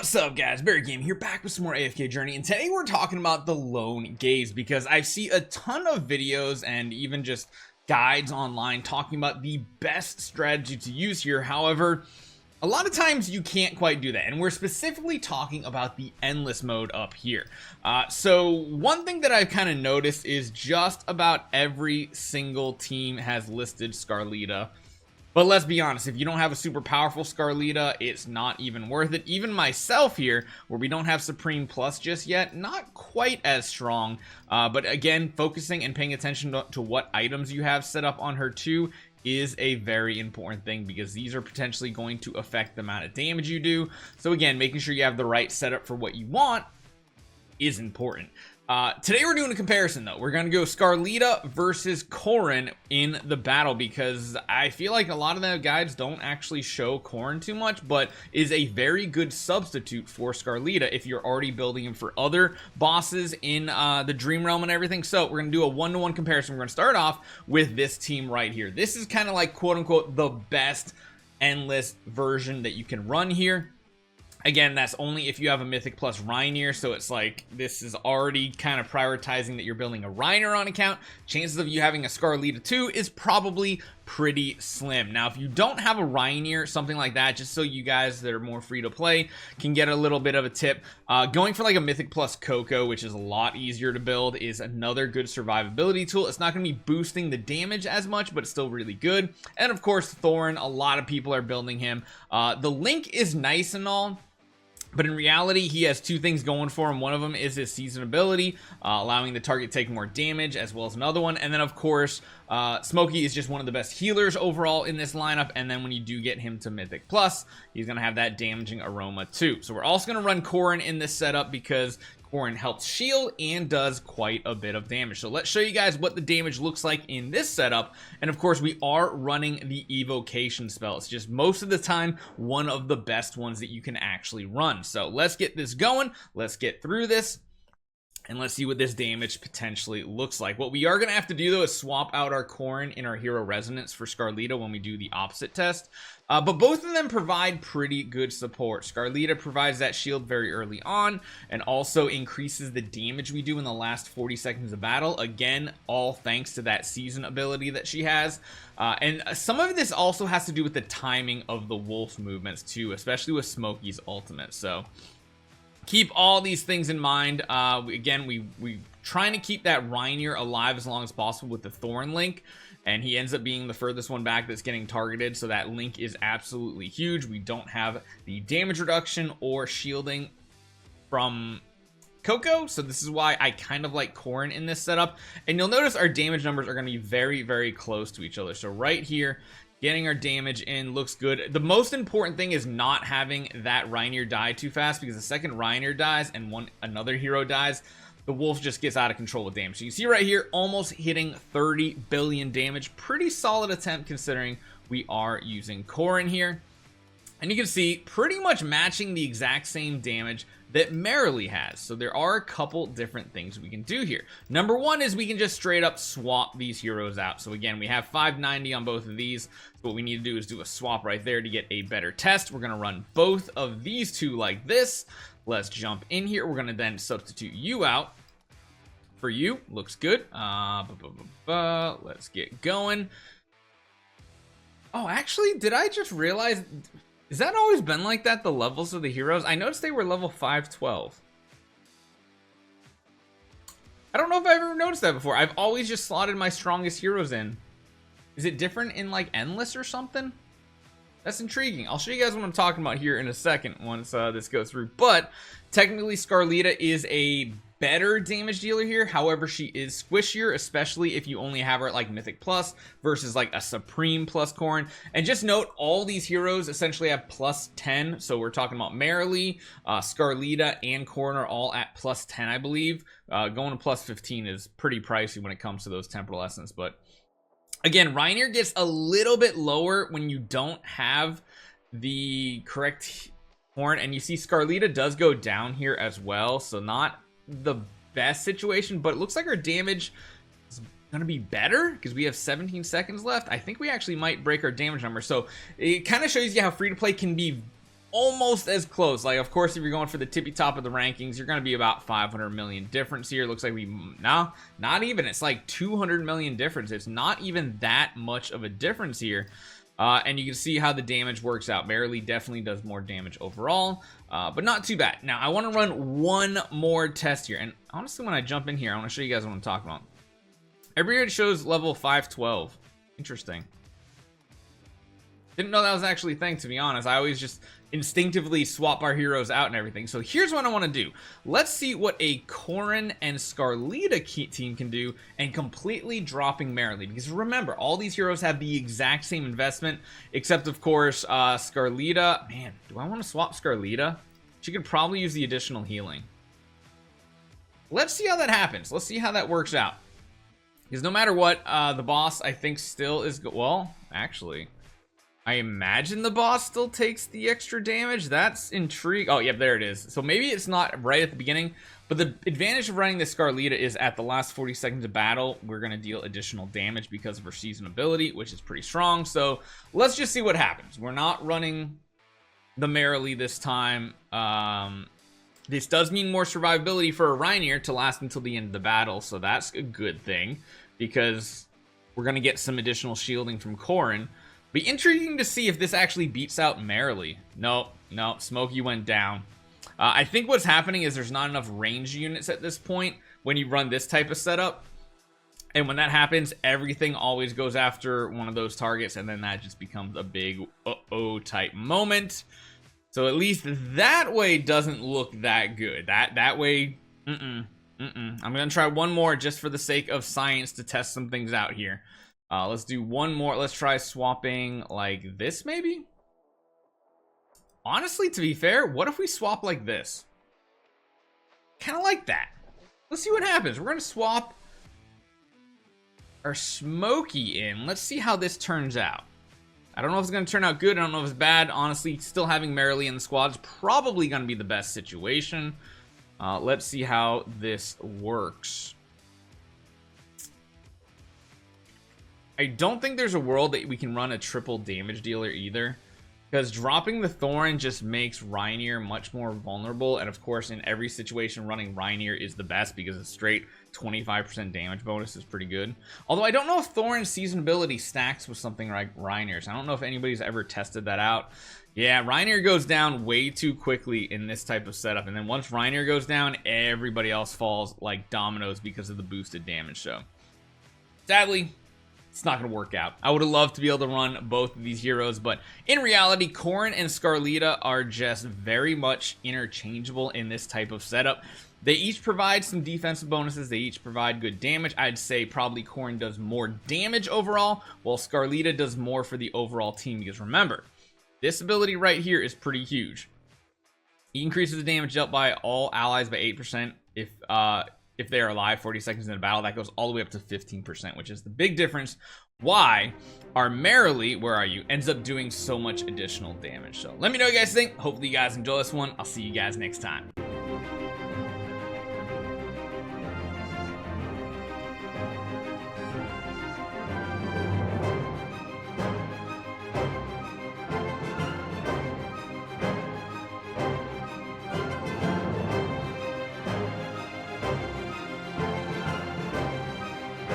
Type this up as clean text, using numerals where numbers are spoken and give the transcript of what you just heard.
What's up, guys? Barry Game here, back with some more AFK Journey, and today we're talking about the lone gaze because I see a ton of videos and even just guides online talking about the best strategy to use here. However, a lot of times you can't quite do that, and we're specifically talking about the endless mode up here. So one thing that I've kind of noticed is just about every single team has listed Scarlita. But let's be honest, if you don't have a super powerful Scarlita, it's not even worth it. Even myself here, where we don't have Supreme Plus just yet, not quite as strong. But again, focusing and paying attention to what items you have set up on her too is a very important thing, because these are potentially going to affect the amount of damage you do. So again, making sure you have the right setup for what you want is important. Today we're doing a comparison though. We're going to go Scarlita versus Korin in the battle, because I feel like a lot of the guides don't actually show Korin too much, but is a very good substitute for Scarlita if you're already building him for other bosses in the Dream Realm and everything. So we're going to do a one-to-one comparison. We're going to start off with this team right here. This is kind of like quote-unquote the best endless version that you can run here. Again, that's only if you have a Mythic Plus Reinier, so it's like this is already kind of prioritizing that you're building a Reinier on account. Chances of you having a Scarlita too is probably pretty slim. Now, if you don't have a Reinier, something like that, just so you guys that are more free to play can get a little bit of a tip, going for like a Mythic Plus Coco, which is a lot easier to build, is another good survivability tool. It's not going to be boosting the damage as much, but it's still really good. And of course, Thorin, a lot of people are building him. The Link is nice and all, but in reality, he has two things going for him. One of them is his season ability, allowing the target to take more damage, as well as another one. And then, of course, Smokey is just one of the best healers overall in this lineup. And then when you do get him to Mythic Plus, he's going to have that damaging aroma too. So we're also going to run Korin in this setup because Korin helps shield and does quite a bit of damage. So let's show you guys what the damage looks like in this setup. And of course, we are running the evocation spell. It's just most of the time one of the best ones that you can actually run. So let's get this going. Let's get through this, and let's see what this damage potentially looks like. What we are going to have to do, though, is swap out our Korin in our Hero Resonance for Scarlita when we do the opposite test. But both of them provide pretty good support. Scarlita provides that shield very early on and also increases the damage we do in the last 40 seconds of battle. Again, all thanks to that season ability that she has. And some of this also has to do with the timing of the wolf movements too, especially with Smokey's ultimate. So keep all these things in mind. Again, we trying to keep that Reinier alive as long as possible with the Thorn Link, and he ends up being the furthest one back that's getting targeted, so that Link is absolutely huge. We don't have the damage reduction or shielding from Coco, so this is why I kind of like Korin in this setup. And you'll notice our damage numbers are going to be very, very close to each other. So right here, getting our damage in looks good. The most important thing is not having that Reinier die too fast, because the second Reinier dies and another hero dies, the wolf just gets out of control with damage. So you see right here, almost hitting 30 billion damage. Pretty solid attempt considering we are using Korin here. And you can see pretty much matching the exact same damage that Merrily has. So there are a couple different things we can do here. Number one is we can just straight up swap these heroes out. So again, we have 590 on both of these. So what we need to do is do a swap right there to get a better test. We're going to run both of these two like this. Let's jump in here. We're going to then substitute you out for you. Looks good. Let's get going. Oh, actually, did I just realize... Has that always been like that, the levels of the heroes? I noticed they were level 512. I don't know if I've ever noticed that before. I've always just slotted my strongest heroes in. Is it different in like Endless or something? That's intriguing. I'll show you guys what I'm talking about here in a second once this goes through. But technically Scarlita is a better damage dealer here. However, she is squishier, especially if you only have her at like Mythic Plus versus like a Supreme Plus Korin. And just note, all these heroes essentially have plus 10. So we're talking about Merrily, Scarlita, and Korin are all at plus 10, I believe. Going to plus 15 is pretty pricey when it comes to those Temporal Essence. But again, Reinier gets a little bit lower when you don't have the correct Korin. And you see Scarlita does go down here as well. So not the best situation, but it looks like our damage is gonna be better because we have 17 seconds left. I think we actually might break our damage number. So it kind of shows you how free to play can be almost as close. Like, of course, if you're going for the tippy top of the rankings, you're going to be about 500 million difference here. Looks like no, not even. It's like 200 million difference. It's not even that much of a difference here. And you can see how the damage works out. Merrily definitely does more damage overall, but not too bad. Now, I want to run one more test here. And honestly, when I jump in here, I want to show you guys what I'm talking about. Every year it shows level 512. Interesting. Didn't know that was actually a thing, to be honest. I always just instinctively swap our heroes out and everything. So here's what I want to do. Let's see what a Korin and Scarlita team can do and completely dropping Merrily. Because remember, all these heroes have the exact same investment, except of course, Scarlita. Man, do I want to swap Scarlita? She could probably use the additional healing. Let's see how that happens. Let's see how that works out. Because no matter what, the boss, I think, still is well, actually, I imagine the boss still takes the extra damage. That's intriguing. Oh, yep, there it is. So maybe it's not right at the beginning, but the advantage of running the Scarlita is at the last 40 seconds of battle, we're going to deal additional damage because of her season ability, which is pretty strong. So let's just see what happens. We're not running the Merrily this time. This does mean more survivability for a Reinier to last until the end of the battle, so that's a good thing because we're going to get some additional shielding from Korin. Be intriguing to see if this actually beats out Merrily. No, Smokey went down. I think what's happening is there's not enough range units at this point when you run this type of setup. And when that happens, everything always goes after one of those targets, and then that just becomes a big uh-oh type moment. So at least that way doesn't look that good. That way, I'm gonna try one more just for the sake of science to test some things out here. Let's do one more. Let's try swapping like this, maybe. Honestly, to be fair, what if we swap like this? Kind of like that. Let's see what happens. We're gonna swap our Smokey in. Let's see how this turns out. I don't know if it's going to turn out good. I don't know if it's bad. Honestly, still having Merrily in the squad is probably going to be the best situation. Let's see how this works. I don't think there's a world that we can run a triple damage dealer either, because dropping the Thorn just makes Reinier much more vulnerable. And of course, in every situation, running Reinier is the best because a straight 25% damage bonus is pretty good. Although I don't know if Thorn's season ability stacks with something like Reinier's. I don't know if anybody's ever tested that out. Yeah, Reinier goes down way too quickly in this type of setup. And then once Reinier goes down, everybody else falls like dominoes because of the boosted damage. So sadly, it's not going to work out. I would have loved to be able to run both of these heroes, but in reality, Korin and Scarlita are just very much interchangeable in this type of setup. They each provide some defensive bonuses. They each provide good damage. I'd say probably Korin does more damage overall, while Scarlita does more for the overall team. Because remember, this ability right here is pretty huge. He increases the damage dealt by all allies by 8% if they are alive 40 seconds in a battle. That goes all the way up to 15%, which is the big difference why our Merrily, where are you, ends up doing so much additional damage. So let me know what you guys think. Hopefully you guys enjoy this one. I'll see you guys next time.